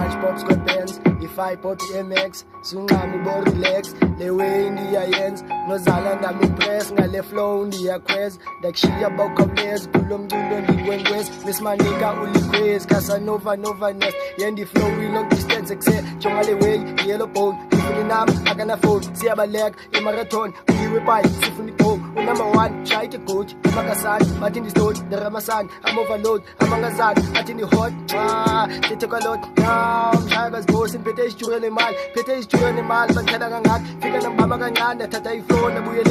Lunchbox kwe-Benz, i-5 MX, sunqami bo-relax, le way ndiyayenza, nozala ndami-impress, ngale flow ndiyakhweza, ndakushiya bawukhawuleza, kulo mculo ndikwenkwezi, Miss Manika ulikhwezi, Casanova Nest, yendi-flow i-long distance ekuse, jonga le way, yellow bone, ifuni nami, akanafoni, siyabaleka, i-marathon, uyiwe pai, sifuni go, unumber 1, shayike goji, imakasani, bathi ndi-stone, ndiramasani, I'm overload, amangazani, athi ndi-hot, sithe kwalot, mshaya kazibosi, niphethe isijurene imali, bangithanda kangaka, fika nambama kancane, ndathatha iflow, ndabuyela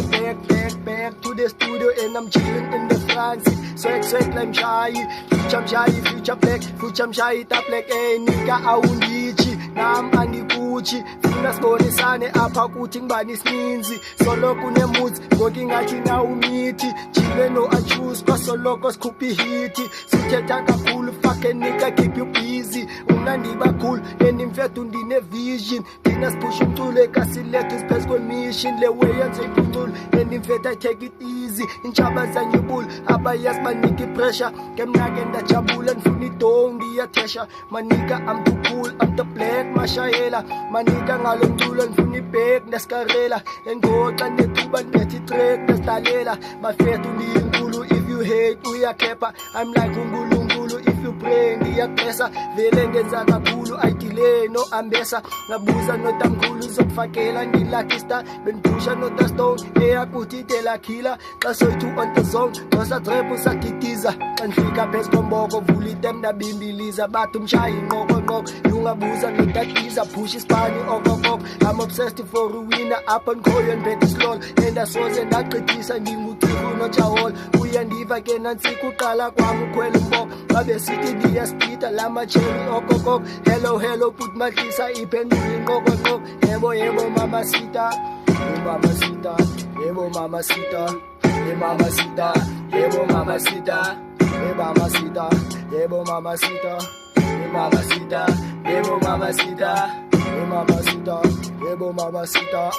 back to the studio, and I'm chilling in the front seat, swag like mshayi, future black, mshayi ta black, nigga awundichi, nam angikuchi, funa sibonisane apha kuthi ngibani isininzi, soloko unemoods, ngoku ingathi na umithi, chile no achuse, kwasoloko sikhupha ihiti, sithetha kakhulu, fuck a nigga, keep you busy, unandiba cool, and imfethu ndine-vision, thina siphusha umculo ekasilethu siphezu kwe-mission, le way yenze ipunculu, and imfethu I take it easy, intshaba zanyubula, abayazi banika i-pressure, kemnake ndajabula, ndifuna idong, ndiyathesha, manika I'm too cool, I'm the black mashayela, manika ngalo mculo, ndifuna ibhek, ndesikarela, engoxa nethuba ndiphethe itrack, ndesidalela, mafethu ndiyinkulu, if you hate uyakhepha, I'm like unkulunkulu, if you pray ndiyakublessa, vele ngenza kakhulu, I delay no ambesa, ngabuza notamkhulu zokufakela, ngi-lucky star, bendiphusha notastone, eyakuthi itela khila, xa soyithu on the zone, nosatrep usagitiza, xa ndifika phezu komboko, vula item ndabimbiliza, bathi umshayi nqokonqoko, yungabuza notatiza, push ispani okokoko, I'm obsessed for a winner, apha ndikhoyo ndiphethe islol, endasoze ndagqithisa, ndingutrifu notshawol, uyandiva ke nantsika uqala kwam ukhwela umboko, babe sithi ndiyaspita, la matsheri okokoko, hello, put mahlisa, iphendula inqokonqoko, yebo mamasita, mamacita, yebo mamacita, mamacita, yebo mamacita, mamacita, yebo mamacita, mamacita, yebo mamacita, mamacita, yebo mamacita.